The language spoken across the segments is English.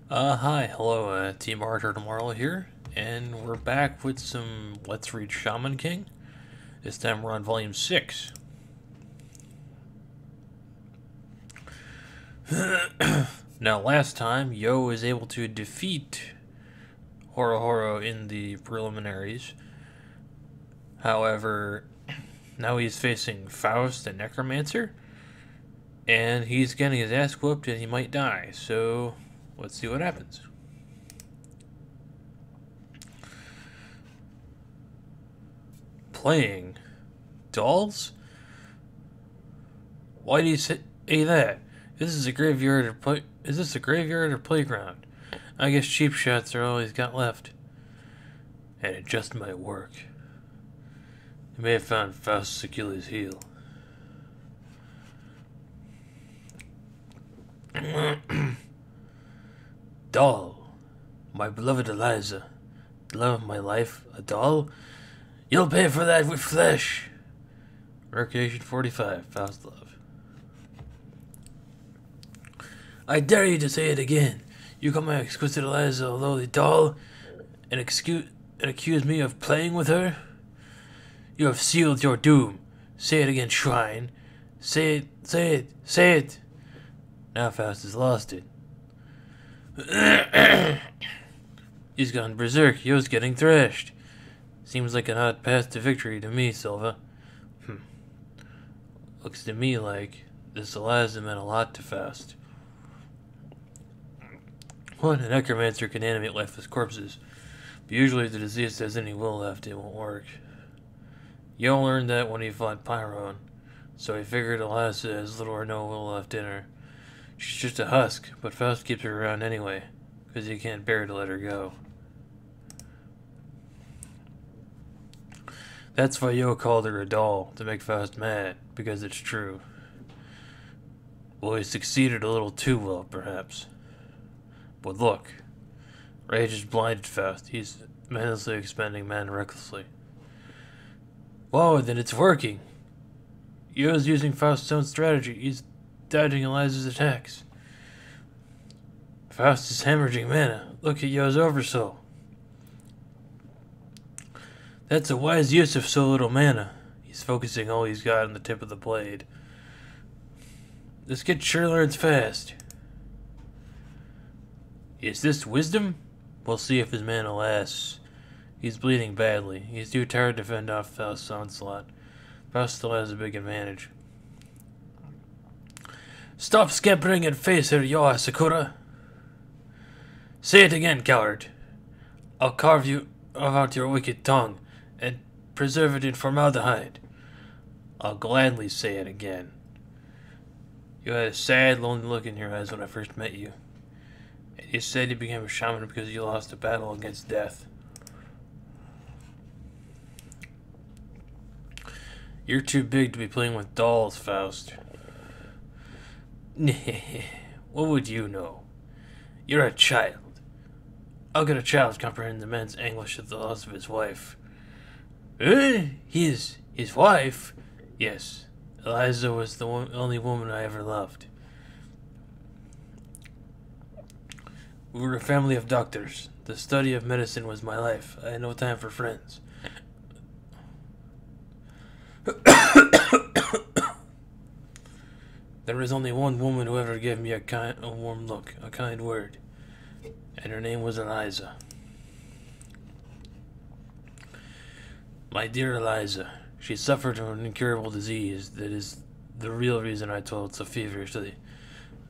Hi, hello, Team Archer Tomorrow here, and we're back with some Let's Read Shaman King. This time we're on Volume 6. Now, last time, Yo was able to defeat Horo Horo in the preliminaries. However, now he's facing Faust, the Necromancer, and he's getting his ass whooped and he might die, so let's see what happens. Playing dolls? Why do you say that? This is a graveyard or play. Is this a graveyard or playground? I guess cheap shots are all he's got left. And it just might work. He may have found Faust's Achilles' heel. Doll. My beloved Eliza. The love of my life. A doll? You'll pay for that with flesh. Recreation 45. Faust love. I dare you to say it again. You call my exquisite Eliza a lowly doll and accuse me of playing with her? You have sealed your doom. Say it again, shrine. Say it, say it, say it. Now Faust has lost it. He's gone berserk. Yo's getting thrashed. Seems like an odd path to victory to me, Silva. Looks to me like this Eliza meant a lot to Faust. One, a necromancer can animate lifeless corpses, but usually if the deceased has any will left, it won't work. Yo learned that when he fought Pyrone, so he figured Eliza has little or no will left in her. She's just a husk, but Faust keeps her around anyway, because he can't bear to let her go. That's why Yo called her a doll, to make Faust mad, because it's true. Well, he succeeded a little too well, perhaps. But look, rage has blinded Faust. He's mindlessly expending mana recklessly. Whoa, then it's working! Yo's using Faust's own strategy. He's dodging Eliza's attacks. Faust is hemorrhaging mana. Look at Yo's oversoul. That's a wise use of so little mana. He's focusing all he's got on the tip of the blade. This kid sure learns fast. Is this wisdom? We'll see if his mana lasts. He's bleeding badly. He's too tired to fend off Faust's onslaught. Faust still has a big advantage. Stop scampering and face her, Yo Asakura. Say it again, coward. I'll carve out your wicked tongue and preserve it in formaldehyde. I'll gladly say it again. You had a sad, lonely look in your eyes when I first met you. And you said you became a shaman because you lost a battle against death. You're too big to be playing with dolls, Faust. What would you know? You're a child. How could a child comprehend the man's anguish at the loss of his wife? His wife? Yes, Eliza was the only woman I ever loved. We were a family of doctors. The study of medicine was my life. I had no time for friends. There was only one woman who ever gave me a warm look, a kind word, and her name was Eliza. My dear Eliza, she suffered from an incurable disease that is the real reason I told so feverishly.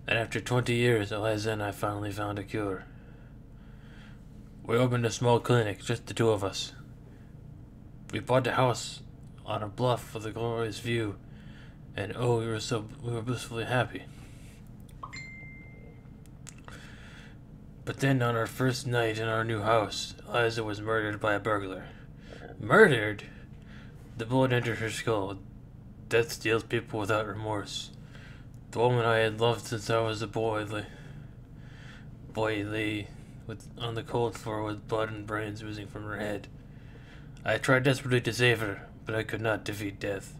And after 20 years, Eliza and I finally found a cure. We opened a small clinic, just the two of us. We bought a house on a bluff with a glorious view, and oh, we were blissfully happy. But then on our first night in our new house, Eliza was murdered by a burglar. Murdered? The bullet entered her skull. Death steals people without remorse. The woman I had loved since I was a boy lay on the cold floor with blood and brains oozing from her head. I tried desperately to save her, but I could not defeat death.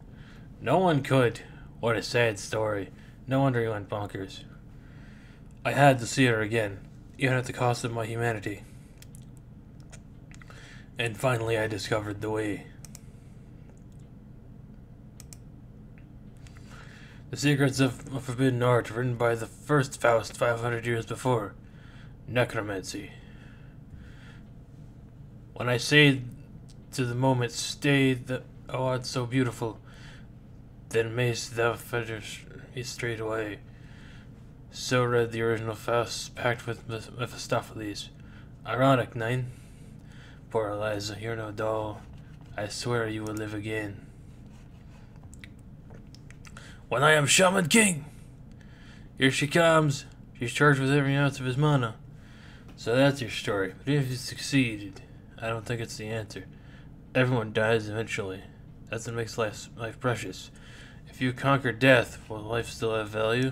No one could. What a sad story. No wonder he went bonkers. I had to see her again. even at the cost of my humanity. And finally I discovered the way. The secrets of forbidden art written by the first Faust 500 years before. Necromancy. When I say to the moment, stay, thou art so beautiful, then mayst thou fetch me straight away. So read the original Faust pact with Mephistopheles. Ironic, nine? Poor Eliza, you're no doll. I swear you will live again. When I am Shaman King! Here she comes. She's charged with every ounce of his mana. So that's your story. But if you succeeded, I don't think it's the answer. Everyone dies eventually. That's what makes life precious. If you conquer death, will life still have value?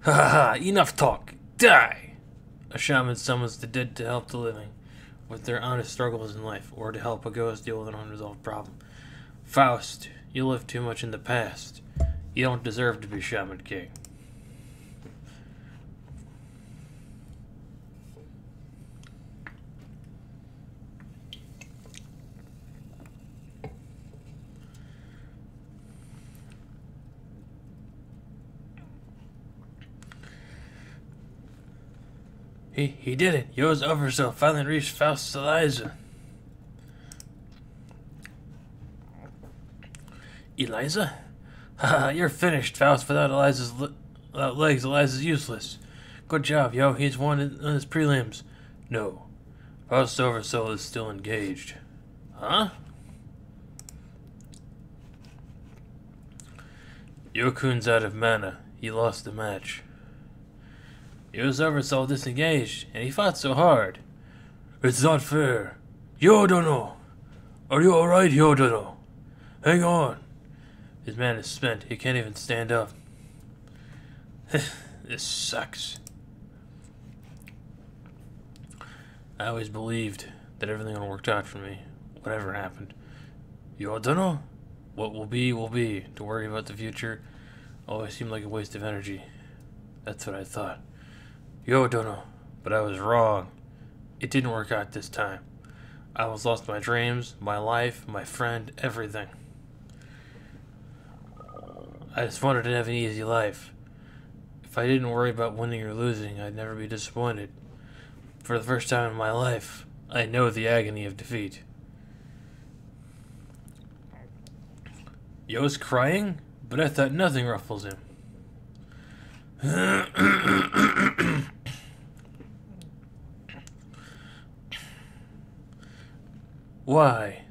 Ha ha ha! Enough talk! Die! A shaman summons the dead to help the living with their honest struggles in life, or to help a ghost deal with an unresolved problem. Faust, you live too much in the past. You don't deserve to be Shaman King. He did it. Yo's oversoul finally reached Faust's Eliza. Eliza? Haha, you're finished, Faust. Without legs, Eliza's useless. Good job, Yo. He's won on his prelims. No. Faust's oversoul is still engaged. Huh? Yokun's out of mana. He lost the match. Yo's oversoul disengaged, and he fought so hard. It's not fair. Yo don't know. Are you alright, Yo don't know? Hang on. His man is spent. He can't even stand up. This sucks. I always believed that everything would work out for me, whatever happened. You don't know? What will be, will be. To worry about the future always seemed like a waste of energy. That's what I thought. Yo don't know, but I was wrong. It didn't work out this time. I almost lost my dreams, my life, my friend, everything. I just wanted to have an easy life. If I didn't worry about winning or losing, I'd never be disappointed. For the first time in my life, I know the agony of defeat. Yo's crying? But I thought nothing ruffles him. Why?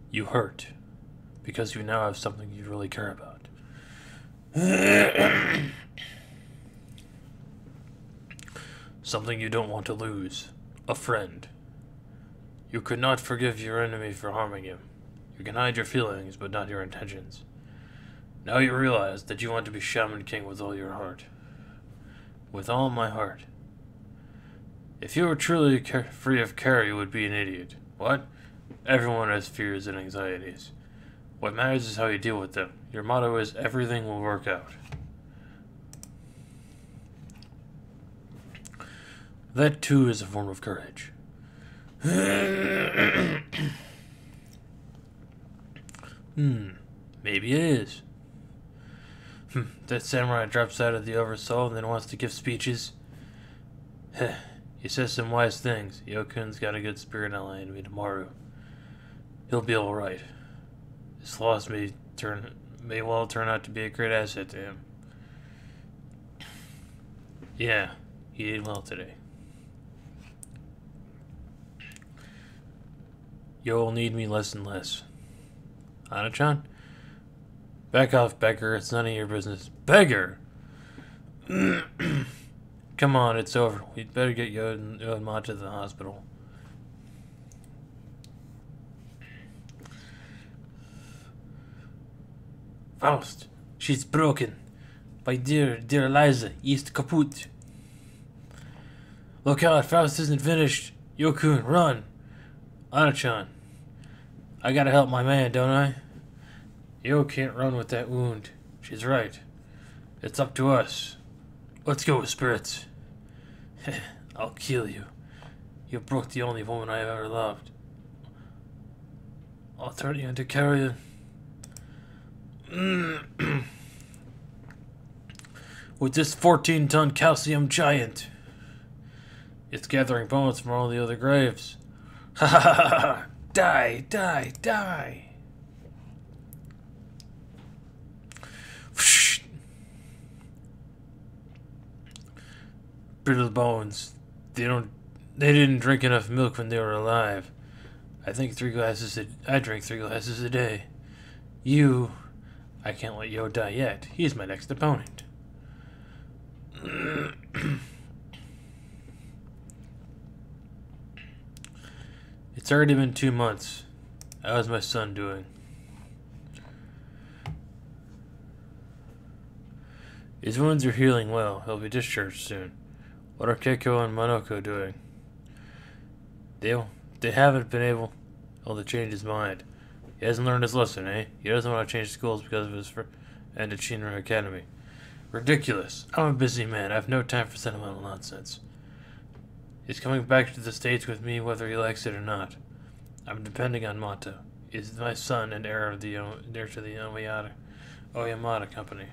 You hurt. Because you now have something you really care about. Something you don't want to lose. A friend. You could not forgive your enemy for harming him. You can hide your feelings, but not your intentions. Now you realize that you want to be Shaman King with all your heart. With all my heart. If you were truly free of care, you would be an idiot. What? Everyone has fears and anxieties. What matters is how you deal with them. Your motto is, everything will work out. That too is a form of courage. Maybe it is. That samurai drops out of the oversoul and then wants to give speeches. He says some wise things. Yokun's got a good spirit ally in me tomorrow. He'll be alright. This loss may well turn out to be a great asset to him. Yeah, he ate well today. You'll need me less and less. Anachan? Back off, beggar. It's none of your business. Beggar! Come on, it's over. We'd better get Yo and Ma to the hospital. Faust, she's broken. My dear Eliza, East kaput. Look out, Faust isn't finished. Yokun, run. Anachan, I gotta help my man, don't I? Yo can't run with that wound. She's right. It's up to us. Let's go, spirits. I'll kill you. You broke the only woman I have ever loved. I'll turn you into carrion. With this 14-ton calcium giant. It's gathering bones from all the other graves. Ha ha ha ha! Die, die, die! Brittle bones. They didn't drink enough milk when they were alive. I drink 3 glasses a day. I can't let Yo die yet. He's my next opponent. It's already been 2 months. How's my son doing? His wounds are healing well. He'll be discharged soon. What are Keiko and Monoko doing? They haven't been able to change his mind. He hasn't learned his lesson, eh? He doesn't want to change schools because of his friend at Shinra Academy. Ridiculous. I'm a busy man. I have no time for sentimental nonsense. He's coming back to the States with me whether he likes it or not. I'm depending on Mato. He's my son and heir to the Oyamada company.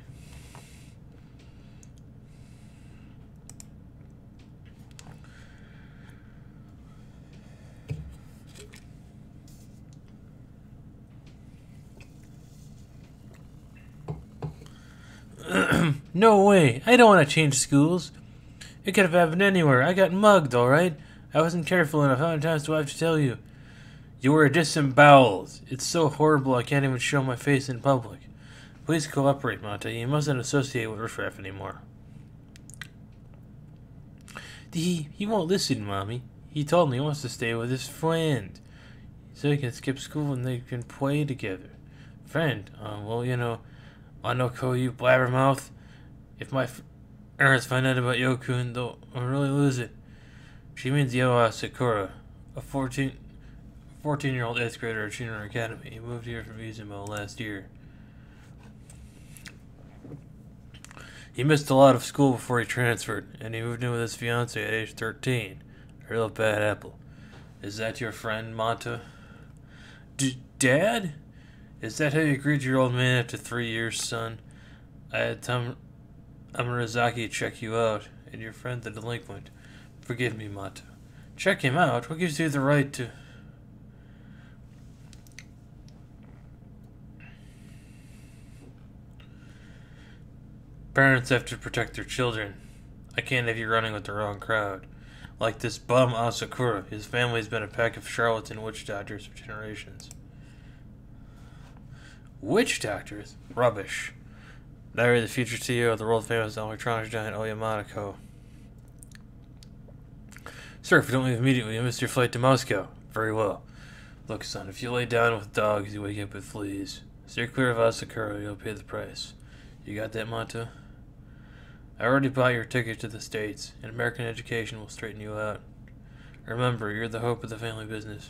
No way. I don't want to change schools. It could have happened anywhere. I got mugged, alright? I wasn't careful enough. How many times do I have to tell you? You were disemboweled. It's so horrible I can't even show my face in public. Please cooperate, Mata. You mustn't associate with riffraff anymore. He won't listen, Mommy. He told me he wants to stay with his friend. So he can skip school and they can play together. Friend? Well, you know, Monoko, you blabbermouth. If my parents find out about Yokun, they'll really lose it. She means Yoa Sakura, a 14-year-old 8th grader at Shinra Academy. He moved here from Izumo last year. He missed a lot of school before he transferred, and he moved in with his fiancée at age 13. A real bad apple. Is that your friend, Mata? Dad? Is that how you greet your old man after 3 years, son? I had Amarazaki check you out, and your friend the delinquent. Forgive me, Mata. Check him out? What gives you the right to... Parents have to protect their children. I can't have you running with the wrong crowd. Like this bum Asakura. His family's been a pack of charlatan witch doctors for generations. Witch doctors? Rubbish. Larry, the future CEO of the world-famous electronics giant Oyamada. Sir, if you don't leave immediately, you miss your flight to Moscow. Very well. Look, son, if you lay down with dogs, you wake up with fleas. Steer clear of Asakura, you'll pay the price. You got that, Mata? I already bought your ticket to the States, and American education will straighten you out. Remember, you're the hope of the family business.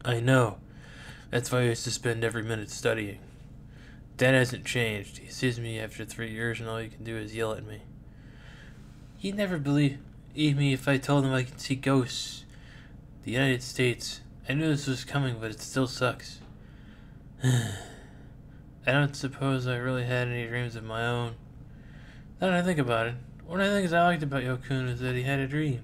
I know. That's why I used to spend every minute studying. Dad hasn't changed. He sees me after 3 years and all he can do is yell at me. He'd never believe me if I told him I could see ghosts. The United States. I knew this was coming, but it still sucks. I don't suppose I really had any dreams of my own. Now that I think about it, one of the things I liked about Yokun is that he had a dream.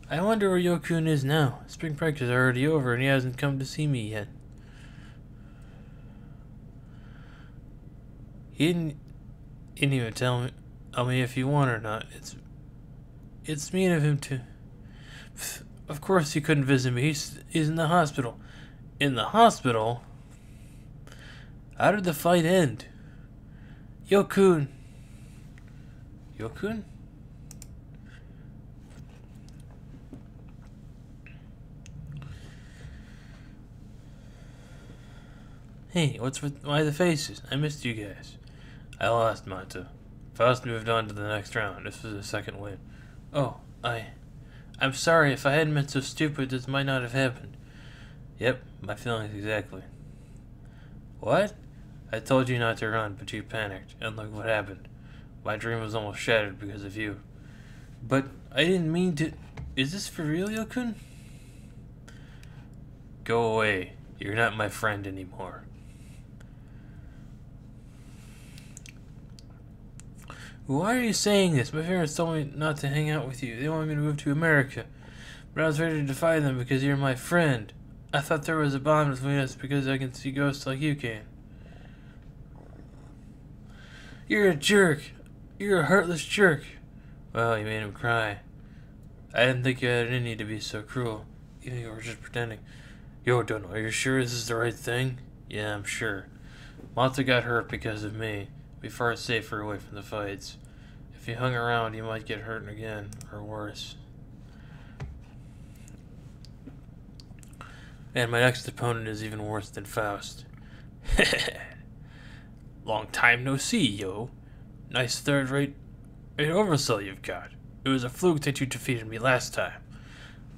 I wonder where Yokun is now. Spring break is already over and he hasn't come to see me yet. He didn't even tell me if he won or not. It's mean of him to... Of course he couldn't visit me. He's in the hospital. In the hospital? How did the fight end? Yokun. Yokun? Hey, why the faces? I missed you guys. I lost, Mata. Faust moved on to the next round. This was his second win. Oh, I'm sorry. If I hadn't been so stupid, this might not have happened. Yep, my feelings exactly. What? I told you not to run, but you panicked, and look what happened. My dream was almost shattered because of you. But I didn't mean to... Is this for real, Yokun? Go away. You're not my friend anymore. Why are you saying this? My parents told me not to hang out with you. They wanted me to move to America. But I was ready to defy them because you're my friend. I thought there was a bond between us because I can see ghosts like you can. You're a jerk. You're a heartless jerk. Well, you made him cry. I didn't think you had it in you to be so cruel. Even if you were just pretending. Yo, Dono, are you sure this is the right thing? Yeah, I'm sure. Mata got hurt because of me. Be far safer away from the fights. If you hung around, you might get hurt again, or worse. And my next opponent is even worse than Faust. Long time no see, yo. Nice third-rate oversell you've got. It was a fluke that you defeated me last time.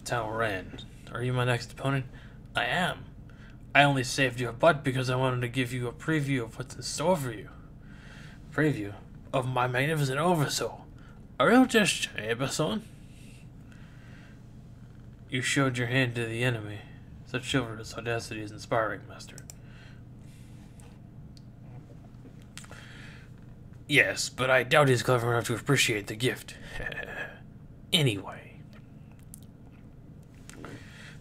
Talran, are you my next opponent? I am. I only saved your butt because I wanted to give you a preview of what's in store for you. Preview of my magnificent oversoul. A real gesture, eh, Basson? You showed your hand to the enemy. Such chivalrous audacity is inspiring, Master. Yes, but I doubt he's clever enough to appreciate the gift. Anyway.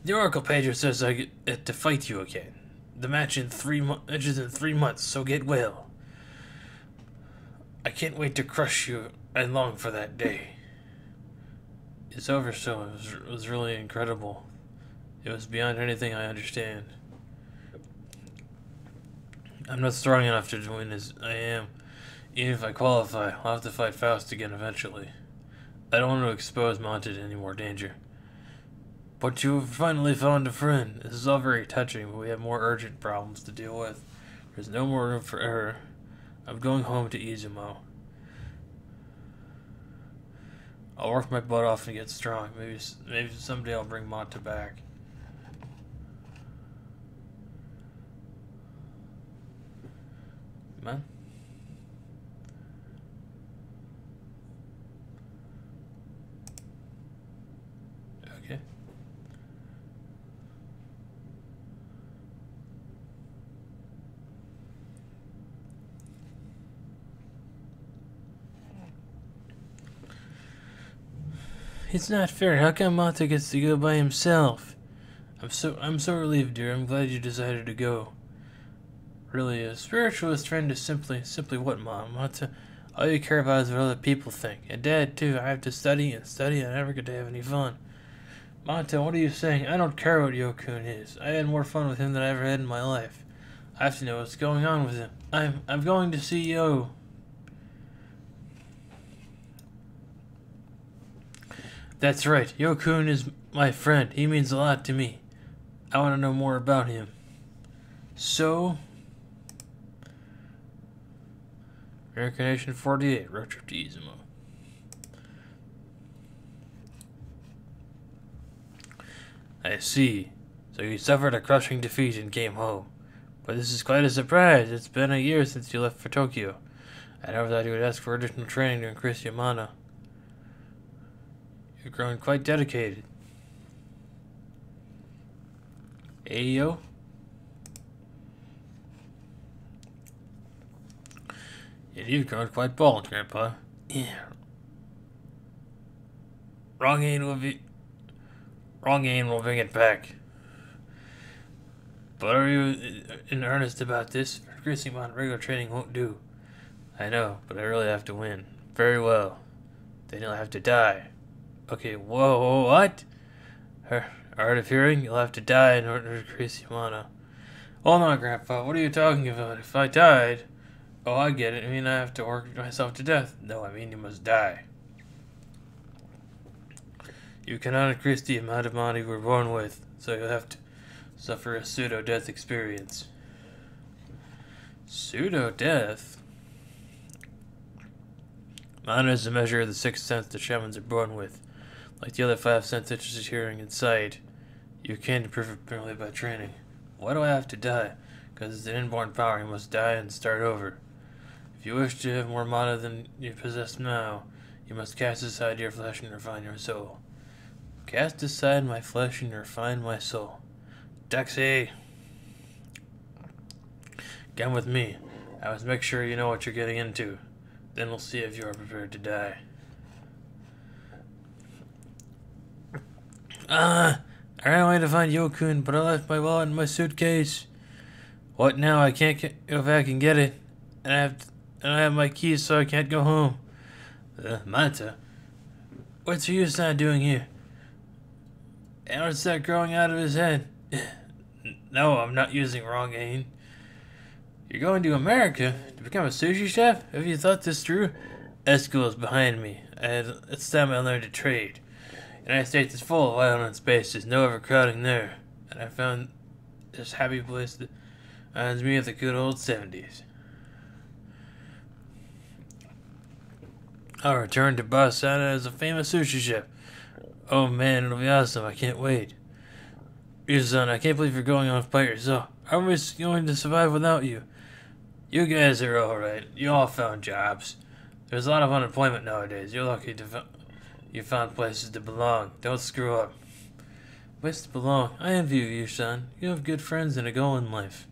The Oracle Pager says I get to fight you again. The match in 3 months, so get well. I can't wait to crush you. I long for that day. It's over, so it was really incredible. It was beyond anything I understand. I'm not strong enough to win as I am. Even if I qualify, I'll have to fight Faust again eventually. I don't want to expose Monte to any more danger. But you've finally found a friend. This is all very touching, but we have more urgent problems to deal with. There's no more room for error. I'm going home to Izumo. I'll work my butt off and get strong. Maybe someday I'll bring Monte back. Man? Okay. It's not fair. How come Mata gets to go by himself? I'm so relieved, dear. I'm glad you decided to go. Really, a spiritualist friend is simply what, Mom? Mata, all you care about is what other people think. And Dad, too. I have to study and study. I never get to have any fun. Mata, what are you saying? I don't care what Yokun is. I had more fun with him than I ever had in my life. I have to know what's going on with him. I'm going to see Yo. That's right. Yokun is my friend. He means a lot to me. I want to know more about him. So, Reincarnation 48, road trip to Izumo. I see. So you suffered a crushing defeat and came home. But this is quite a surprise. It's been a year since you left for Tokyo. I never thought you would ask for additional training to increase your mana. You're growing quite dedicated. Ayo? Yeah, you've grown quite bold, Grandpa. Yeah. Wrong aim will bring it back. But are you in earnest about this? Increasing my regular training won't do. I know, but I really have to win. Very well. Then you'll have to die. Okay, whoa, what? Hard of hearing? You'll have to die in order to increase your mana. Hold on, Grandpa, what are you talking about? If I died... Oh, I get it. I mean, I have to work myself to death. No, I mean you must die. You cannot increase the amount of mana you were born with, so you'll have to suffer a pseudo-death experience. Pseudo-death? Mana is a measure of the sixth sense that shamans are born with. Like the other five senses such as hearing and sight, You can't improve it purely by training. Why do I have to die? Because it's an inborn power. You must die and start over. If you wish to have more mana than you possess now, you must cast aside your flesh and refine your soul. Cast aside my flesh and refine my soul. Dexy! Come with me. I must make sure you know what you're getting into. Then we'll see if you are prepared to die. I ran away to find Yokun, but I left my wallet in my suitcase. What now? I can't go back and get it. And I have my keys, so I can't go home. Manta? What's Ryusan doing here? And what's that growing out of his head? No, I'm not using wrong aim. You're going to America to become a sushi chef? Have you thought this through? Esco is behind me. It's time I learned to trade. The United States is full of island space. There's no overcrowding there. And I found this happy place that reminds me of the good old 70s. I'll return to Barcelona as a famous sushi chef. Oh man, it'll be awesome. I can't wait. Ryusan, I can't believe you're going off by yourself. How are we going to survive without you? You guys are alright. You all found jobs. There's a lot of unemployment nowadays. You're lucky you found places to belong. Don't screw up. Place to belong. I envy you, son. You have good friends and a goal in life.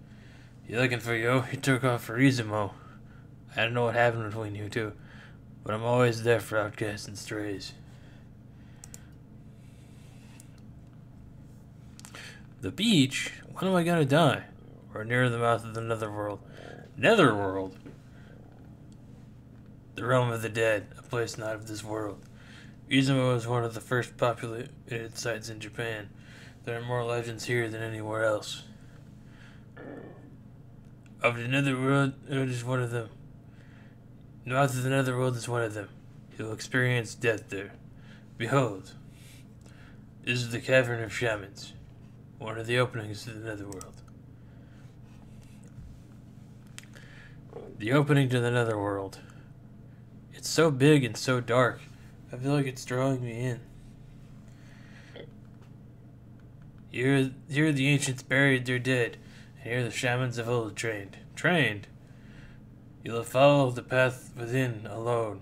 You looking for Yo? He took off for Izumo. I don't know what happened between you two, but I'm always there for outcasts and strays. The beach? When am I gonna die? We're near the mouth of the netherworld. Netherworld? The realm of the dead, a place not of this world. Izumo is one of the first populated sites in Japan. There are more legends here than anywhere else. Of the netherworld, it is one of them. The mouth of the netherworld is one of them. You'll experience death there. Behold, this is the cavern of Shamans, one of the openings to the netherworld. The opening to the netherworld. It's so big and so dark. I feel like it's drawing me in. Here the ancients buried their dead, and here the shamans of old trained. Trained? You'll follow the path within alone.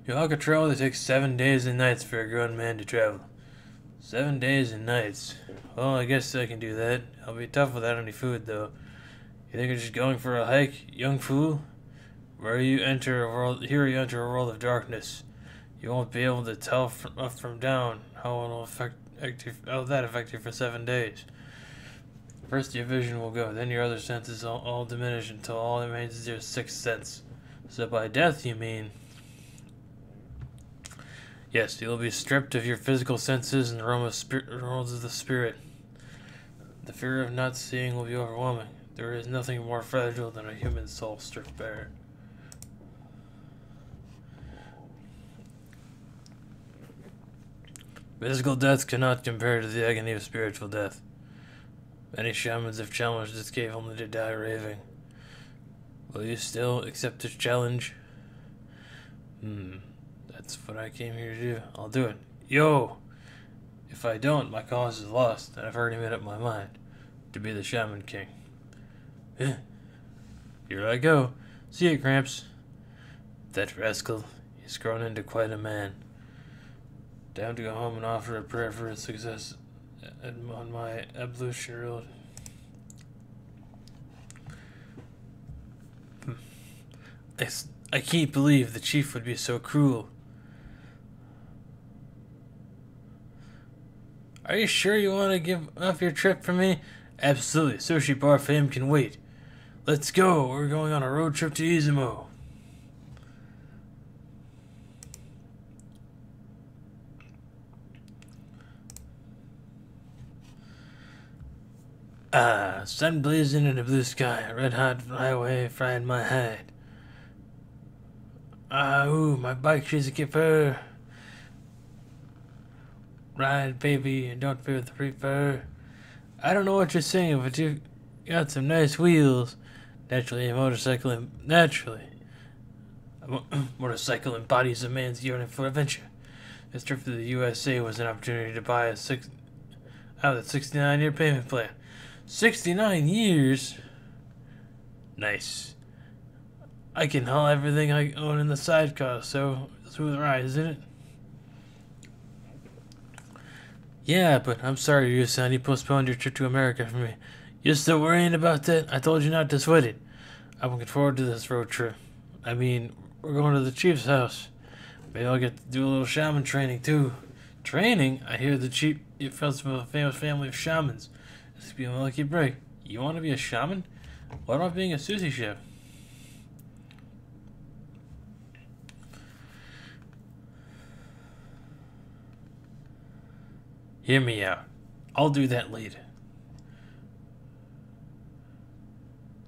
You'll walk a trail that takes 7 days and nights for a grown man to travel. 7 days and nights. Well, I guess I can do that. I'll be tough without any food, though. You think you're just going for a hike, young fool? Here you enter a world of darkness. You won't be able to tell from up from down how that affect you for 7 days. First your vision will go, then your other senses all diminish until all that remains is your sixth sense. So by death you mean... Yes, you'll be stripped of your physical senses in the realms of the spirit. The fear of not seeing will be overwhelming. There is nothing more fragile than a human soul stripped bare. Physical death cannot compare to the agony of spiritual death. Many shamans have challenged this cave only to die raving. Will you still accept this challenge? That's what I came here to do. I'll do it. Yo! If I don't, my cause is lost, and I've already made up my mind to be the Shaman King. Here I go. See ya, Gramps. That rascal, he's grown into quite a man. Time to go home and offer a prayer for his success on my ablution road. I can't believe the chief would be so cruel. Are you sure you want to give up your trip for me? Absolutely. Sushi bar fame can wait. Let's go. We're going on a road trip to Izumo. Sun blazing in a blue sky, a red hot highway frying my hide. Ooh, my bike she's a kipper. Ride, baby, and don't fear the reaper. I don't know what you're saying, but you got some nice wheels. Naturally, a motorcycle embodies a man's yearning for adventure. This trip to the USA was an opportunity to buy out of the 69-year payment plan. 69 years? Nice. I can haul everything I own in the sidecar, so smooth ride, isn't it? Yeah, but I'm sorry, Yusan, you postponed your trip to America for me. You're still worrying about that? I told you not to sweat it. I'm looking forward to this road trip. I mean, we're going to the chief's house. Maybe I'll get to do a little shaman training, too. Training? I hear the chief comes from a famous family of shamans. This could be a lucky break. You want to be a shaman? What about being a sushi chef? Hear me out. I'll do that later.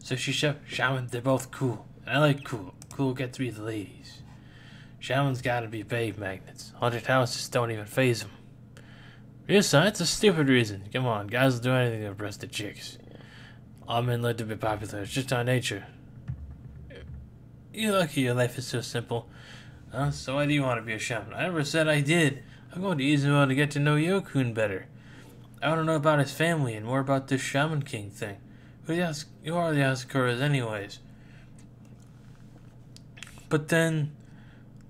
Sushi chef, shaman, they're both cool. And I like cool. Cool gets me the ladies. Shaman's gotta be babe magnets. Haunted houses don't even faze them. Real son, it's a stupid reason. Come on, guys will do anything to impress the chicks. All men like to be popular. It's just our nature. You're lucky your life is so simple. So why do you want to be a shaman? I never said I did. I'm going to Izumo to get to know Yokun better. I want to know about his family and more about this Shaman King thing. Who are the Asukuras anyways? But then,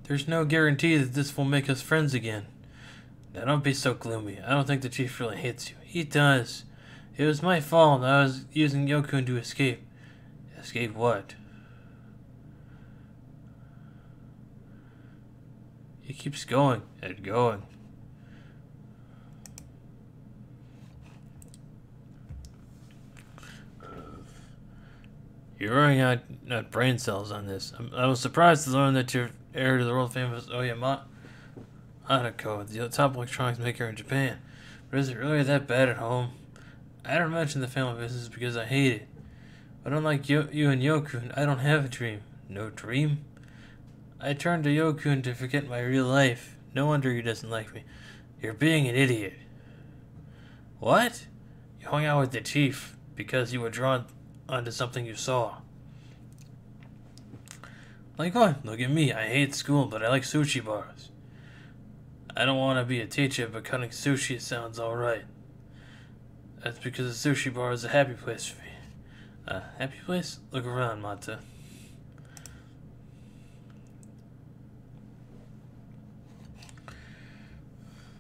there's no guarantee that this will make us friends again. Now don't be so gloomy. I don't think the chief really hates you. He does. It was my fault. I was using Yokun to escape. Escape what? He keeps going and going. You're running out brain cells on this. I was surprised to learn that you're heir to the world famous Oyama Hanako, the top electronics maker in Japan. But is it really that bad at home? I don't mention the family business because I hate it. But unlike you and Yokun, I don't have a dream. No dream? I turned to Yokun to forget my real life. No wonder he doesn't like me. You're being an idiot. What? You hung out with the chief because you were drawn onto something you saw. Like what? Look at me. I hate school, but I like sushi bars. I don't want to be a teacher, but cutting sushi sounds alright. That's because a sushi bar is a happy place for me. A happy place? Look around, Mata.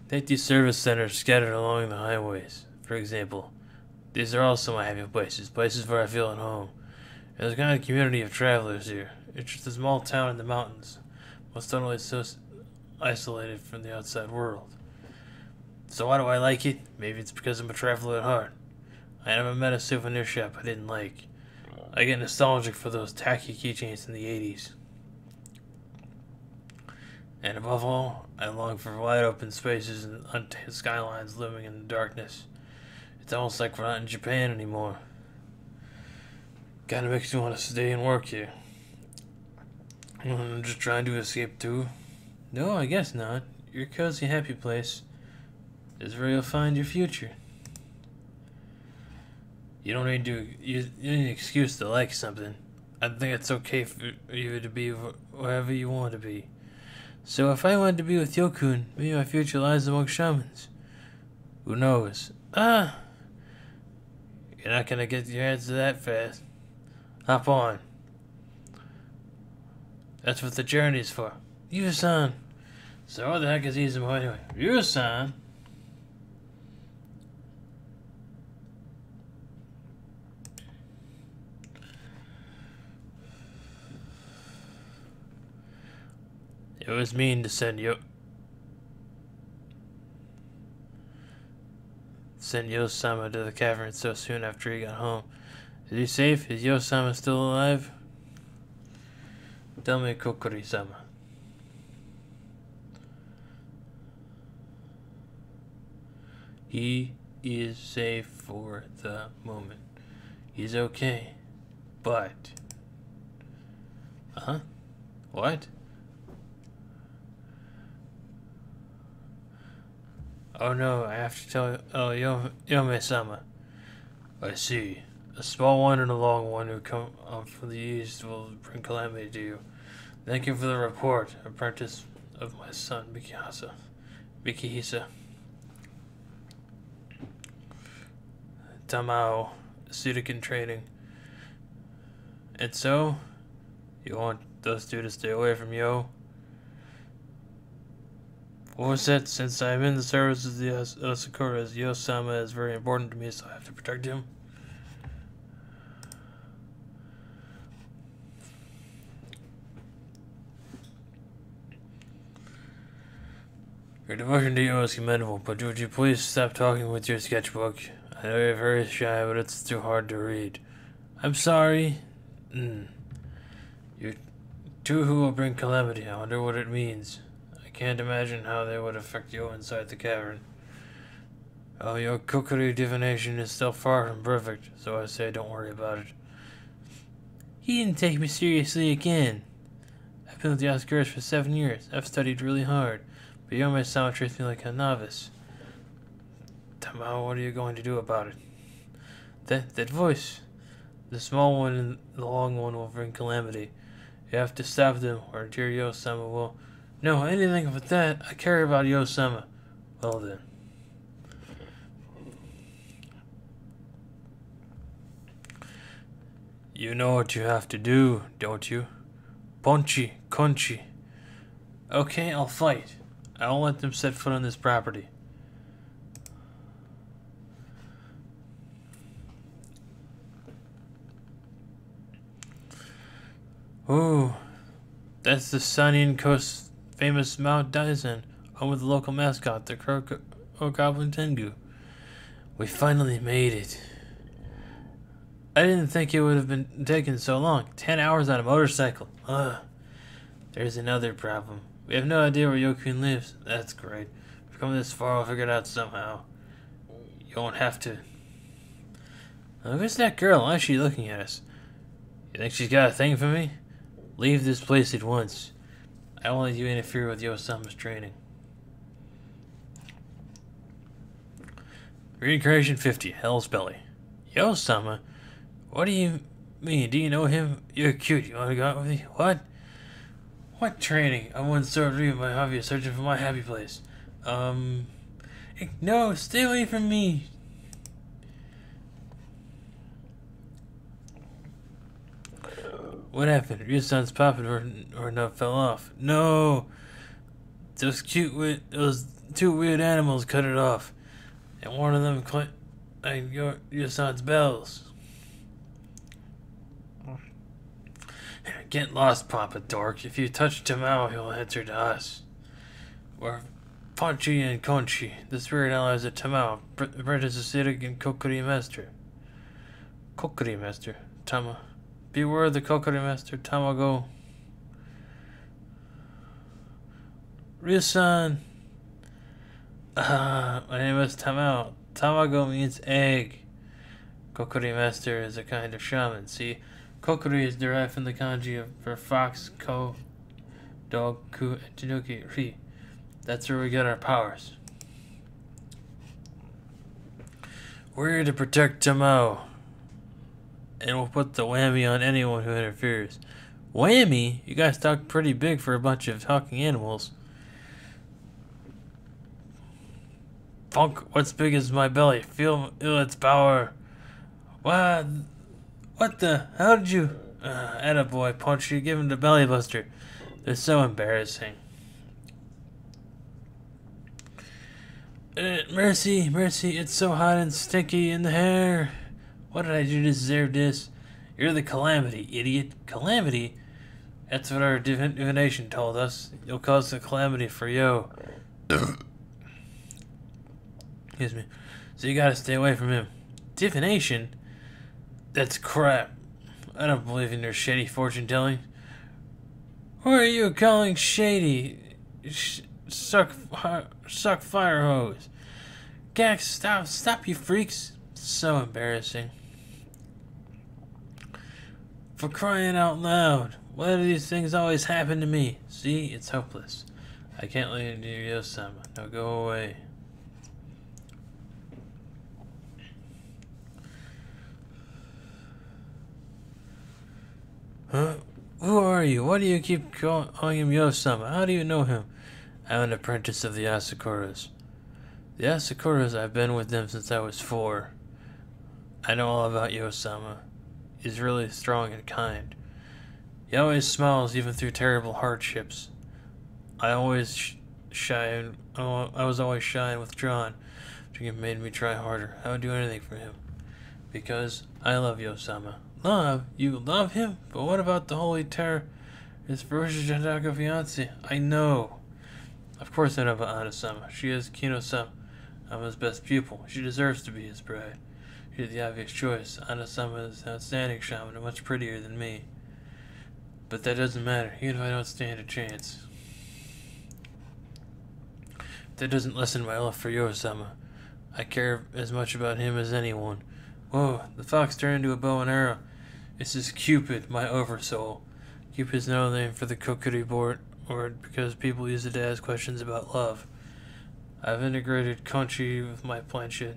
Take these service centers scattered along the highways, for example. These are also my happy places, places where I feel at home. There's a kind of community of travelers here. It's just a small town in the mountains, most totally so isolated from the outside world. So why do I like it? Maybe it's because I'm a traveler at heart. I never met a souvenir shop I didn't like. I get nostalgic for those tacky keychains in the 80s. And above all, I long for wide open spaces and untamed skylines living in the darkness. It's almost like we're not in Japan anymore. Kinda makes me want to stay and work here. I'm just trying to escape too. No, I guess not. Your cozy happy place is where you'll find your future. You don't need an excuse to like something. I think it's okay for you to be wherever you want to be. So if I wanted to be with Yokun, maybe my future lies among shamans. Who knows? You're not gonna get your hands to that fast. Hop on. That's what the journey's for. Yusan. So what the heck is Izumo anyway? Yusan. It was mean to send Yo-sama to the cavern so soon after he got home. Is he safe? Is Yo-sama still alive? Tell me, Kokori-sama. He is safe for the moment. He's okay. But... Huh? What? Oh no, I have to tell Yome-sama. I see. A small one and a long one who come up from the east will bring calamity to you. Thank you for the report, apprentice of my son, Mikasa. Mikihisa. Tamao, Sudic training. And so, you want those two to stay away from Yo? What was that? Since I'm in the service of the Sakuras, Yo-sama is very important to me, so I have to protect him. Your devotion to Yo is commendable, but would you please stop talking with your sketchbook? I know you're very shy, but it's too hard to read. I'm sorry. You two who will bring calamity. I wonder what it means. I can't imagine how they would affect Yo inside the cavern. Oh, your kukuri divination is still far from perfect, so I say don't worry about it. He didn't take me seriously again. I've been with the Oscars for 7 years. I've studied really hard, but Yo myself treats me like a novice. Tamao, what are you going to do about it? That voice. The small one and the long one will bring calamity. You have to stop them, or dear Yo-sama will... No, anything but that. I care about Yo-sama. Well then. You know what you have to do, don't you? Ponchi, Conchi. Okay, I'll fight. I won't let them set foot on this property. Ooh, that's the Sanian Coast famous Mount Daisen, home with the local mascot, the Goblin Tengu. We finally made it. I didn't think it would have been taking so long. 10 hours on a motorcycle. Ugh. There's another problem. We have no idea where Yokun lives. That's great. We've come this far, we'll figure it out somehow. You won't have to. Look at that girl. Why is she looking at us? You think she's got a thing for me? Leave this place at once. I won't let you interfere with Yo-sama's training. Reincarnation 50, Hell's Belly. Yo-sama? What do you mean? Do you know him? You're cute. You want to go out with me? What? What training? I'm one sword reading my hobby, searching for my happy place. No, stay away from me. What happened? Your son's popping or not fell off. No! Those two weird animals cut it off. And one of them clipped your son's bells. Get lost, Papa Dork. If you touch Tamao, he'll answer to us. We're Ponchi and Conchi, the spirit allies of Tamao, apprentice acidic and Kokuri Master. Kokuri Master, Tama. Beware the Kokuri Master, Tamago. Ryu-san. My name is Tamao. Tamago means egg. Kokuri Master is a kind of shaman. See, Kokuri is derived from the kanji for fox, ko, dog, ku, and tanuki, ri. That's where we get our powers. We're here to protect Tamao. And we'll put the whammy on anyone who interferes. Whammy? You guys talk pretty big for a bunch of talking animals. Funk, what's big as my belly? Feel its power. What? What the? How did you? Attaboy, punch you, give him the belly buster. They're so embarrassing. Mercy, mercy, it's so hot and stinky in the hair. What did I do to deserve this? You're the calamity, idiot. Calamity? That's what our divination told us. You'll cause the calamity for Yo. Excuse me. So you gotta stay away from him. Divination? That's crap. I don't believe in your shady fortune telling. Who are you calling shady? Suck fire hose. Gax, stop you freaks. So embarrassing. For crying out loud. Why do these things always happen to me? See, it's hopeless. I can't let you do Yo-sama. Now go away. Huh? Who are you? Why do you keep calling him Yo-sama? How do you know him? I'm an apprentice of the Asakuras. The Asakuras, I've been with them since I was 4. I know all about Yosama. He's really strong and kind. He always smiles even through terrible hardships. I was always shy and withdrawn, which made me try harder. I would do anything for him. Because I love Yosama. Love? You love him? But what about the holy terror? His ferocious Jandaka fiancé? I know. Of course I know about Anasama. She is Kino-sama. I'm his best pupil. She deserves to be his bride. She's the obvious choice. Anasama is an outstanding shaman and much prettier than me. But that doesn't matter, even if I don't stand a chance. That doesn't lessen my love for Yosama. I care as much about him as anyone. Whoa, the fox turned into a bow and arrow. This is Cupid, my oversoul. Cupid's no name for the kukuri board because people use it to ask questions about love. I've integrated Conchi with my planchette.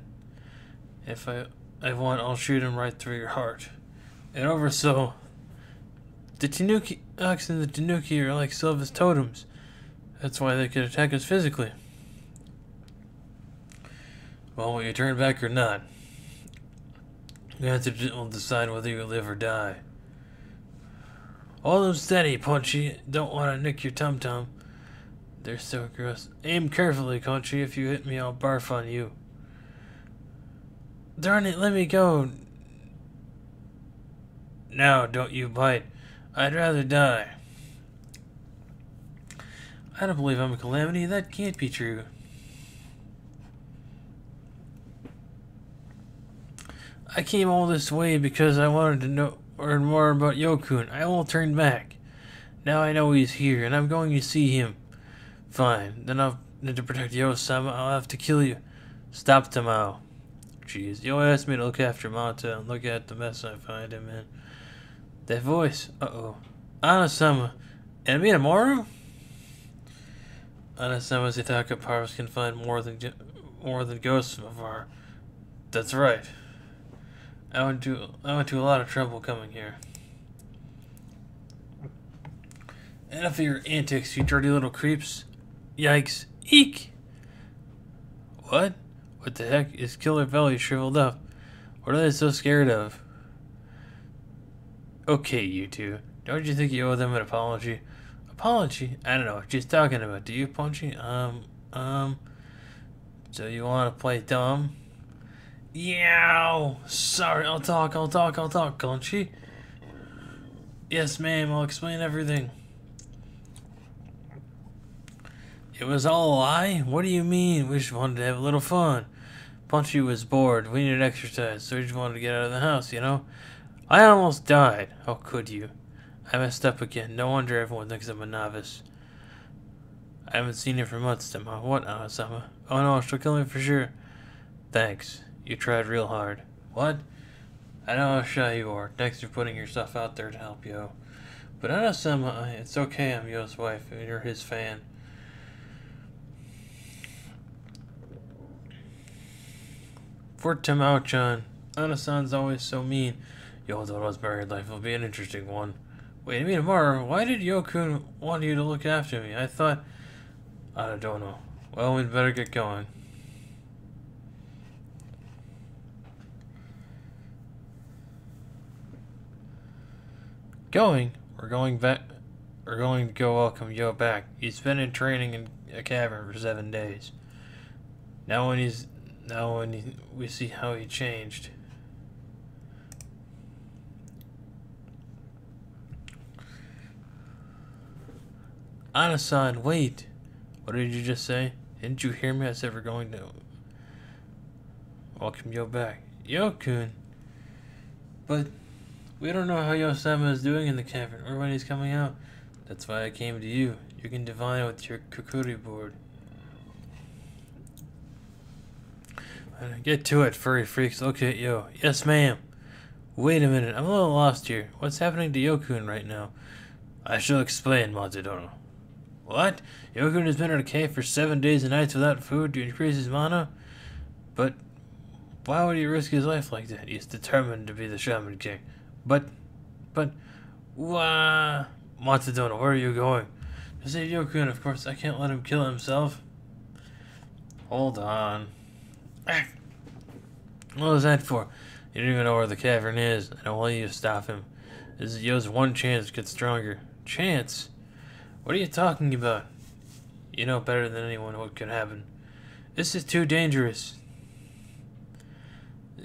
If I want, I'll shoot him right through your heart. And oversoul. The Tanuki ox and the Tanuki are like Silva's totems. That's why they could attack us physically. Well, will you turn back or not? You have to decide whether you live or die. Hold them steady, Punchy. Don't want to nick your tum-tum. They're so gross. Aim carefully, Punchy. If you hit me, I'll barf on you. Darn it, let me go. Now, don't you bite. I'd rather die. I don't believe I'm a calamity. That can't be true. I came all this way because I wanted to learn more about Yokun. I won't turn back. Now I know he's here, and I'm going to see him. Fine. Then to protect Yosama, I'll have to kill you. Stop Tamao. Jeez, you asked me to look after Mata and look at the mess I find him in. That voice. Uh-oh. Anasama. And Minamoru? Anasama's Ithaka powers can find more than ghosts of our. That's right. I went to a lot of trouble coming here. Enough of your antics, you dirty little creeps. Yikes. Eek! What? What the heck? His killer belly shriveled up. What are they so scared of? Okay, you two. Don't you think you owe them an apology? Apology? I don't know what she's talking about. Do you, Punchy? So you want to play dumb? Yow! Sorry, I'll talk, Punchy. Yes, ma'am, I'll explain everything. It was all a lie? What do you mean? We just wanted to have a little fun. Punchy was bored. We needed exercise, so we just wanted to get out of the house, you know? I almost died. How could you? I messed up again. No wonder everyone thinks I'm a novice. I haven't seen you for months, Tama. What, Anasama? Oh no, she'll kill me for sure. Thanks. You tried real hard. What? I know how shy you are. Thanks for putting yourself out there to help Yo. But Anasama, it's okay, I'm Yo's wife, and you're his fan. For Tamao-chan, Anasan's always so mean. Yodo's married life will be an interesting one. Wait, I mean, tomorrow, why did Yokun want you to look after me? I thought... I don't know. Well, we'd better get going. Going? We're going back... We're going to go welcome Yo back. He's been in training in a cavern for 7 days. Now when we see how he changed. Anasan, wait. What did you just say? Didn't you hear me? I said we're going to welcome Yo back. Yo-kun. But we don't know how Yosama is doing in the cavern or when he's coming out. That's why I came to you. You can divine with your kukuri board. Get to it, furry freaks. Look at Yo. Yes, ma'am. Wait a minute. I'm a little lost here. What's happening to Yokun right now? I shall explain, Matsudono. What? Yokun has been in a cave for 7 days and nights without food to increase his mana? But why would he risk his life like that? He's determined to be the Shaman King. But, why? Matsudono, where are you going? To save Yokun, of course, I can't let him kill himself. Hold on. Ah. What was that for? You don't even know where the cavern is, and I'll let you stop him. This is Yo's one chance to get stronger. Chance? What are you talking about? You know better than anyone what could happen. This is too dangerous.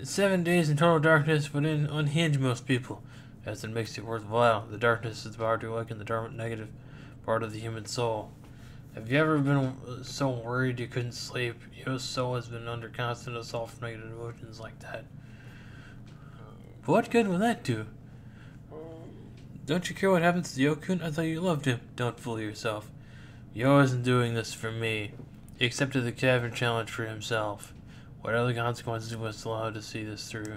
7 days in total darkness would unhinge most people. That's what makes it worthwhile. The darkness is the power to awaken the dormant negative part of the human soul. Have you ever been so worried you couldn't sleep? Your soul has been under constant assault from negative emotions like that. What good will that do? Don't you care what happens to Yokun? I thought you loved him. Don't fool yourself. Yo isn't doing this for me. He accepted the cavern challenge for himself. Whatever the consequences, he was allowed to see this through.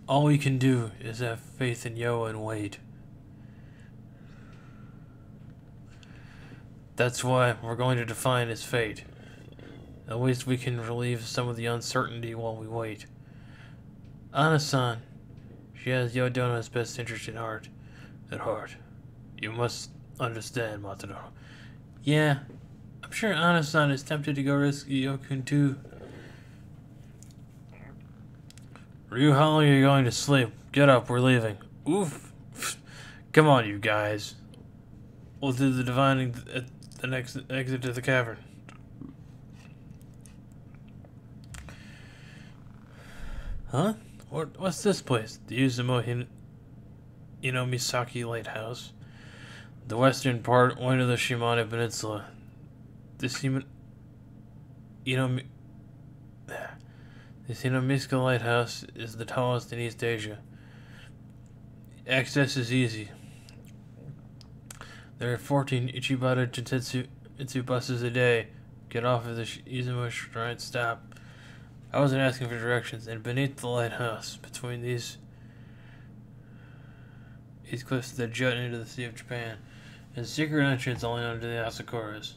All we can do is have faith in Yo and wait. That's why we're going to define his fate. At least we can relieve some of the uncertainty while we wait. Ana-san, she has Yodona's best interest at heart. You must understand, Matador. Yeah, I'm sure Ana-san is tempted to go rescue Yokun too. Ryu, how long are you going to sleep? Get up, we're leaving. Oof. Come on, you guys. We'll do the divining at the next exit to the cavern. Huh? What's this place? The Uzumo Misaki Lighthouse. The western part of the Shimane Peninsula. This Misaka Lighthouse is the tallest in East Asia. Access is easy. There are 14 Ichibata Jintetsu buses a day. Get off of the Izumo Shrine stop. I wasn't asking for directions, and beneath the lighthouse, between these cliffs that jut into the Sea of Japan, is a secret entrance only under the Asakuras.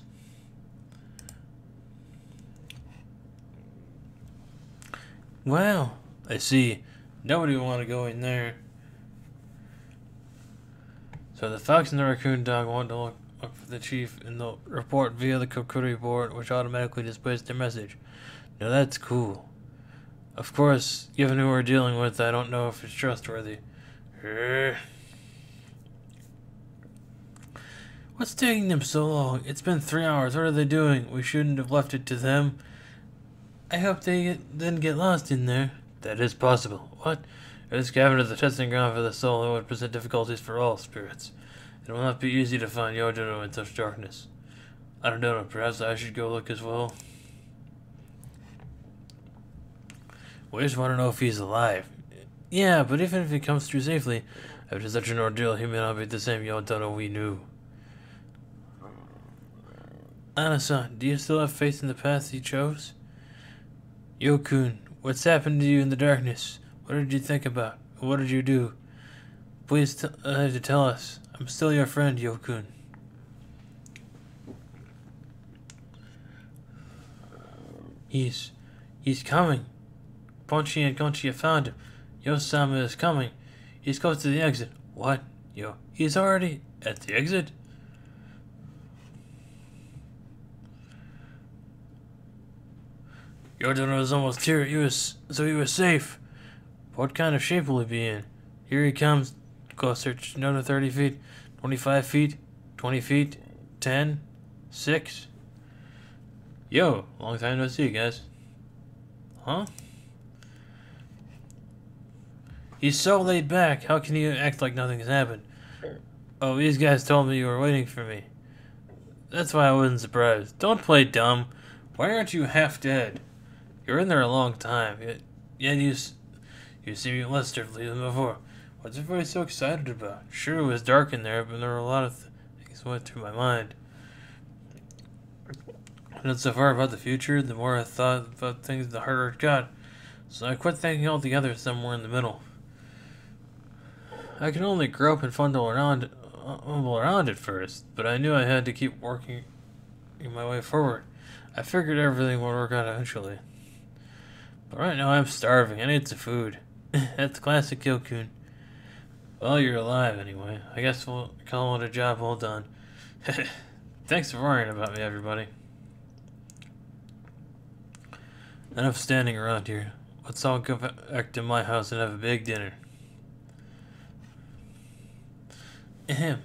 Wow, I see. Nobody will want to go in there. So the fox and the raccoon dog want to look for the chief, and they'll report via the Kokuri board, which automatically displays their message. Now that's cool. Of course, given who we're dealing with, I don't know if it's trustworthy. What's taking them so long? It's been 3 hours. What are they doing? We shouldn't have left it to them. I hope they didn't get lost in there. That is possible. What? This cavern is the testing ground for the soul and would present difficulties for all spirits. It will not be easy to find Yodono in such darkness. I don't know, perhaps I should go look as well. We just want to know if he's alive. Yeah, but even if he comes through safely, after such an ordeal, he may not be the same Yodono we knew. Ana-san, do you still have faith in the path he chose? Yokun, what's happened to you in the darkness? What did you think about? What did you do? Please tell us. I'm still your friend, Yokun. He's coming. Ponchi and Conchi have found him. Yosama is coming. He's close to the exit. What? He's already at the exit? Yodono is almost here. He was safe. What kind of shape will he be in? Here he comes. Closer. Another 30 feet. 25 feet. 20 feet. 10. 6. Yo, long time no see, guys. Huh? He's so laid back. How can you act like nothing has happened? Oh, these guys told me you were waiting for me. That's why I wasn't surprised. Don't play dumb. Why aren't you half dead? You're in there a long time. Yet you seem less disturbed than before. What's everybody so excited about? Sure, it was dark in there, but there were a lot of things that went through my mind. And so far about the future, the more I thought about things, the harder it got. So I quit thinking altogether, somewhere in the middle. I could only grope and fumble around at first, but I knew I had to keep working my way forward. I figured everything would work out eventually. But right now I'm starving. I need some food. That's classic Yokun. Well, you're alive anyway. I guess we'll call it a job well done. Thanks for worrying about me, everybody. Enough standing around here. Let's all go back to my house and have a big dinner. Ahem.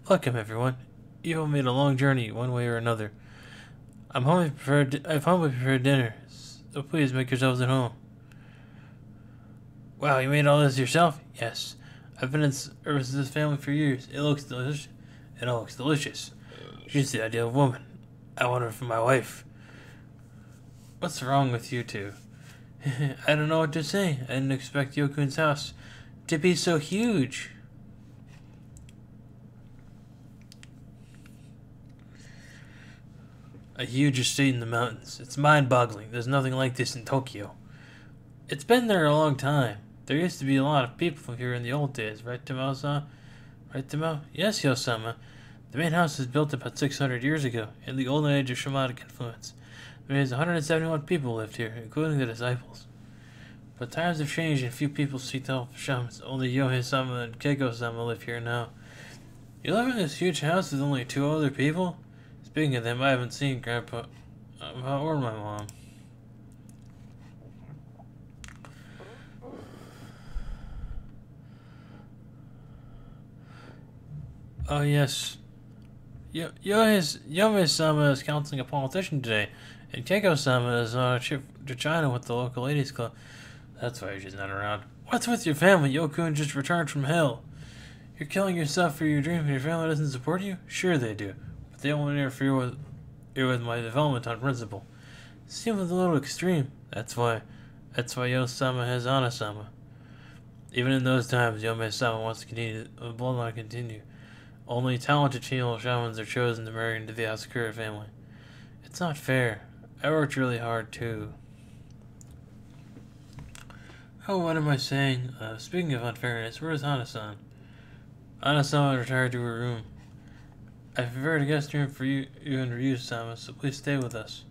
Welcome, everyone. You all made a long journey, one way or another. I've humbly prepared dinner, so please make yourselves at home. Wow, you made all this yourself? Yes. I've been in service to this family for years. It looks delicious. It all looks delicious. She's the ideal woman. I want her for my wife. What's wrong with you two? I don't know what to say. I didn't expect Yokun's house to be so huge. A huge estate in the mountains. It's mind-boggling. There's nothing like this in Tokyo. It's been there a long time. There used to be a lot of people here in the old days, right, Tamao-san? Right, Tamao? Yes, Yosama. The main house was built about 600 years ago, in the golden age of shamanic influence. There was 171 people lived here, including the disciples. But times have changed and few people seek the help of shamans. Only Yohei-sama and Keiko-sama live here now. You live in this huge house with only 2 other people? Speaking of them, I haven't seen Grandpa or my mom. Oh yes. Yomei-sama is counseling a politician today, and Keiko-sama is on a trip to China with the local ladies club. That's why she's not around. What's with your family? Yokun just returned from hell. You're killing yourself for your dream and your family doesn't support you? Sure they do. But they won't interfere with my development on principle. Seems a little extreme. That's why Yo-sama has Ana-sama. Even in those times, Yomei-sama wants to continue the bloodline continue. Only talented female shamans are chosen to marry into the Asakura family. It's not fair. I worked really hard too. Oh, what am I saying? Speaking of unfairness, where's Hana-san? Hana-sama retired to her room. I prepared a guest room for you and Ryu-sama, so please stay with us.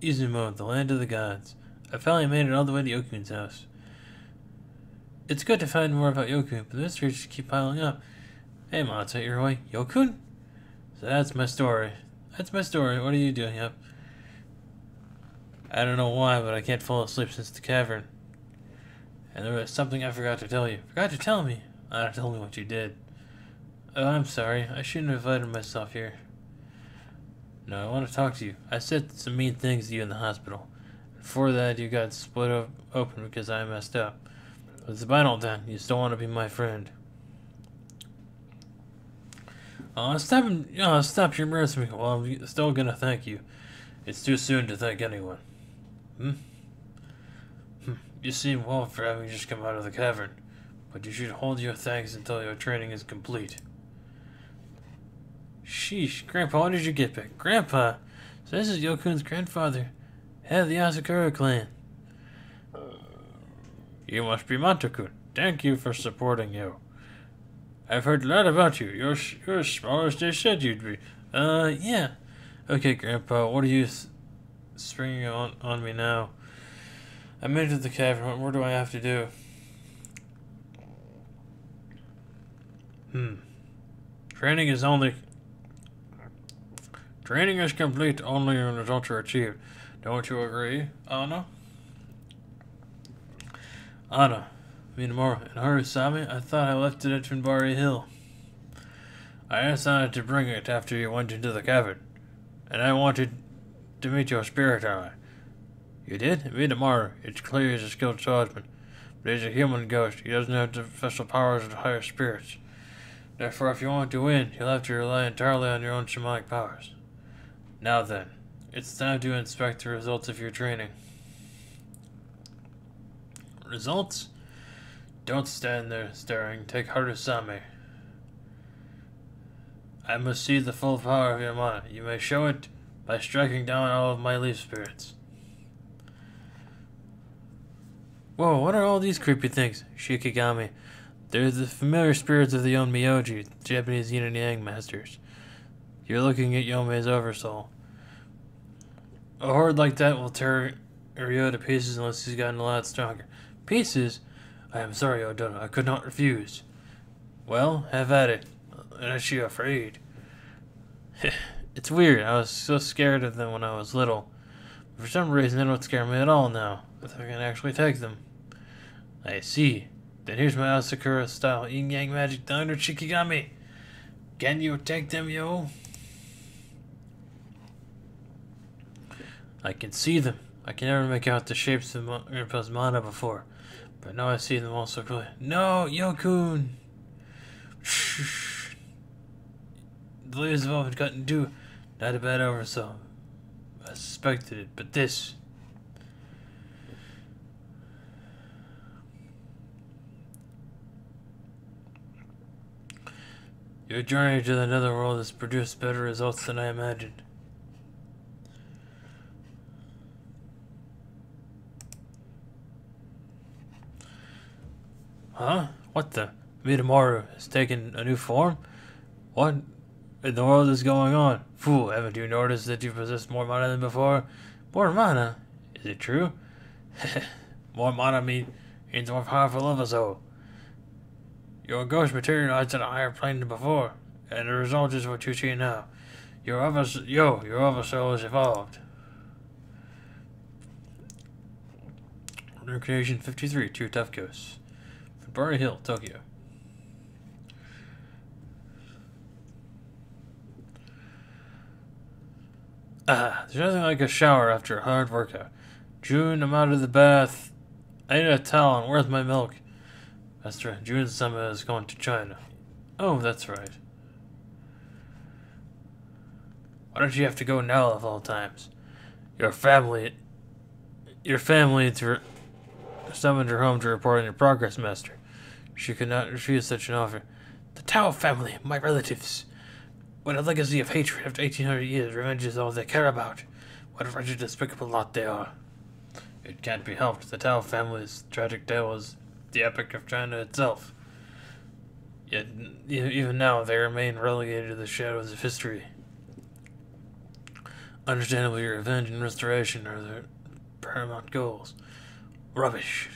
Izumo, the land of the gods. I finally made it all the way to Yokun's house. It's good to find more about Yokun, but the mysteries just keep piling up. Hey, Mata, you're away. Yokun? So that's my story. What are you doing up? I don't know why, but I can't fall asleep since the cavern. And there was something I forgot to tell you. Forgot to tell me? Tell me what you did. Oh, I'm sorry. I shouldn't have invited myself here. No, I want to talk to you. I said some mean things to you in the hospital. Before that, you got split open because I messed up. But it's final then. You still want to be my friend. Stop your embarrassing me. Well, I'm still gonna thank you. It's too soon to thank anyone. You seem well for having just come out of the cavern, but you should hold your thanks until your training is complete. Sheesh, Grandpa, when did you get back? Grandpa! So this is Yokun's grandfather, head of the Asakura clan. You must be Mata-kun. Thank you for supporting you. I've heard a lot about you. You're as small as they said you'd be. Yeah. Okay, Grandpa, what are you springing on me now? I made it to the cavern. What more do I have to do? Training is complete only when results are achieved. Don't you agree, Anna? Anna, Minamura, and Harusame, I thought I left it at Finbari Hill. I asked Anna to bring it after you went into the cavern, and I wanted to meet your spirit ally. You did? Minamura, it's clear he's a skilled swordsman, but he's a human ghost. He doesn't have the special powers of the higher spirits. Therefore, if you want to win, you'll have to rely entirely on your own shamanic powers. Now then, it's time to inspect the results of your training. Results? Don't stand there staring. Take Harusame. I must see the full power of your mana. You may show it by striking down all of my leaf spirits. Whoa, what are all these creepy things? Shikigami. They're the familiar spirits of the Onmyoji, the Japanese yin and yang masters. You're looking at Yomei's oversoul. A horde like that will tear Ryo to pieces unless he's gotten a lot stronger. Pieces? I am sorry, O'Donnell. I could not refuse. Well, have at it. Unless you're afraid. It's weird. I was so scared of them when I was little. For some reason, they don't scare me at all now. I think I can actually take them. I see. Then here's my Asakura style yin yang magic thunder Shikigami. Can you take them, yo? I can see them. I can never make out the shapes of Grandpa's mana before. But now I see them all so clearly. No, Yokun! Shh. The leaves have all been cut in two. Not a bad oversaw. I suspected it, but this... Your journey to the netherworld has produced better results than I imagined. Huh? What the? Midamaru has taken a new form? What in the world is going on? Fool, haven't you noticed that you possess more mana than before? More mana? Is it true? More mana means more powerful of us all. Your ghost materialized at a higher plane than before, and the result is what you see now. Your other soul is evolved. New Creation 53, 2 Tough Ghosts. Bari Hill, Tokyo. There's nothing like a shower after a hard workout. June, I'm out of the bath. I need a towel, and where's my milk? Master, June-sama is going to China. Oh, that's right. Why don't you have to go now of all times? Your family summoned her home to report on your progress, Master. She could not refuse such an offer. The Tao family, my relatives. What a legacy of hatred after 1800 years. Revenge is all they care about. What a wretched, despicable lot they are. It can't be helped. The Tao family's tragic tale is the epic of China itself. Yet, even now, they remain relegated to the shadows of history. Understandably, revenge and restoration are their paramount goals. Rubbish.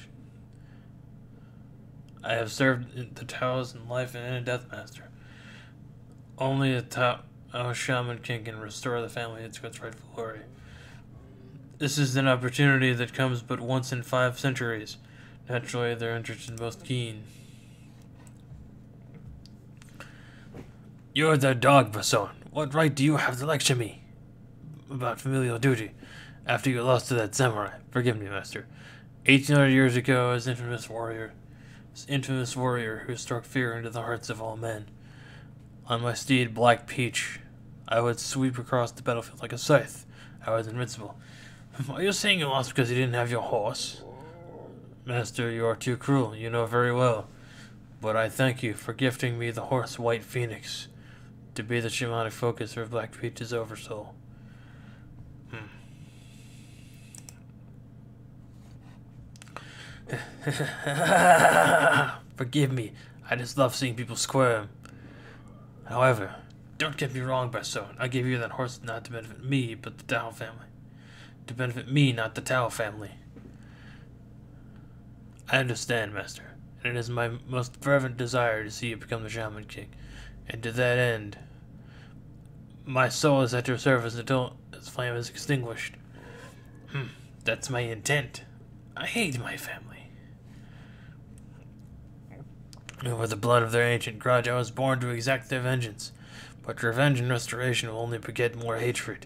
I have served the Taos in life and in death, Master. Only a Tao Shaman King can restore the family to its rightful glory. This is an opportunity that comes but once in 5 centuries. Naturally, their interest is most keen. You're the dog, Basson. What right do you have to lecture me about familial duty after you lost to that samurai? Forgive me, Master. 1800 years ago, this infamous warrior who struck fear into the hearts of all men. On my steed, Black Peach, I would sweep across the battlefield like a scythe. I was invincible. Are you saying you lost because you didn't have your horse? Master, you are too cruel, you know very well. But I thank you for gifting me the horse White Phoenix to be the shamanic focus of Black Peach's oversoul. Forgive me, I just love seeing people squirm. However, don't get me wrong, Basson. I gave you that horse not to benefit me, but the Tao family. To benefit me, not the Tao family. I understand, Master, and it is my most fervent desire to see you become the Shaman King. And to that end, my soul is at your service until its flame is extinguished. That's my intent. I hate my family. With the blood of their ancient grudge, I was born to exact their vengeance. But revenge and restoration will only beget more hatred.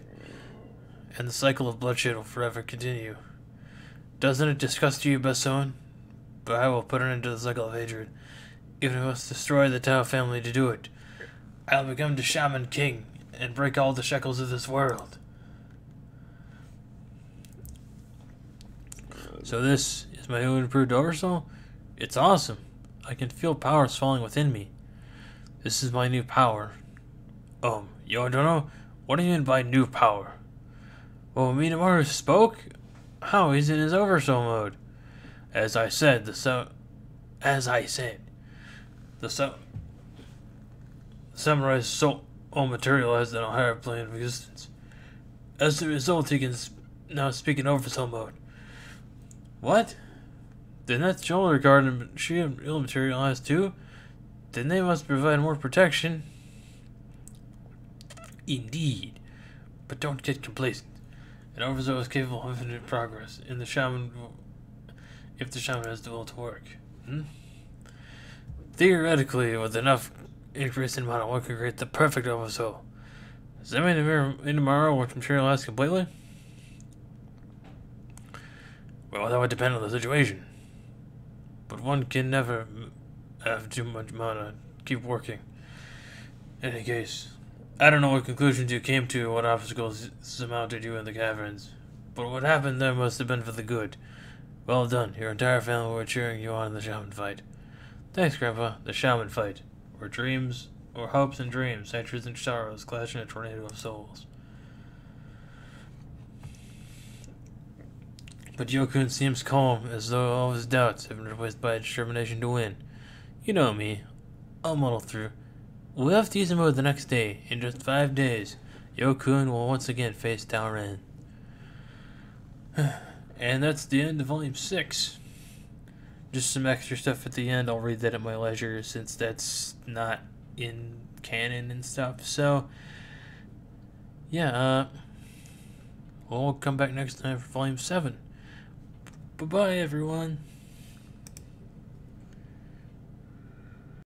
And the cycle of bloodshed will forever continue. Doesn't it disgust you, Basson? But I will put an end to the cycle of hatred. Even if I must destroy the Tao family to do it. I will become the Shaman King and break all the shackles of this world. So this is my new improved oversoul? It's awesome. I can feel power swelling within me. This is my new power. You don't know? What do you mean by new power? Well, Minamaru spoke? How? He's in his oversoul mode. As I said, the samurai's soul materialized in a higher plane of existence. As a result, he can Now speaking oversoul mode. What? Then that shoulder guard and shield materialized too? Then they must provide more protection. Indeed. But don't get complacent. An oversoul is capable of infinite progress, and the shaman if the shaman has the will to work. Theoretically, with enough increase in mana, one could create the perfect oversoul. Does that mean the tomorrow will materialize completely? Well, that would depend on the situation. But one can never have too much mana. Keep working. In any case, I don't know what conclusions you came to or what obstacles surmounted you in the caverns, but what happened there must have been for the good. Well done. Your entire family were cheering you on in the shaman fight. Thanks, Grandpa. The shaman fight. Where dreams, or hopes and dreams, hatred and sorrows clash in a tornado of souls. But Yokun seems calm, as though all his doubts have been replaced by a determination to win. You know me. I'll muddle through. We'll have to use mode the next day. In just 5 days, Yokun will once again face Taoren. And that's the end of Volume 6. Just some extra stuff at the end. I'll read that at my leisure since that's not in canon and stuff. So, yeah, we'll come back next time for Volume 7. Bye-bye, everyone.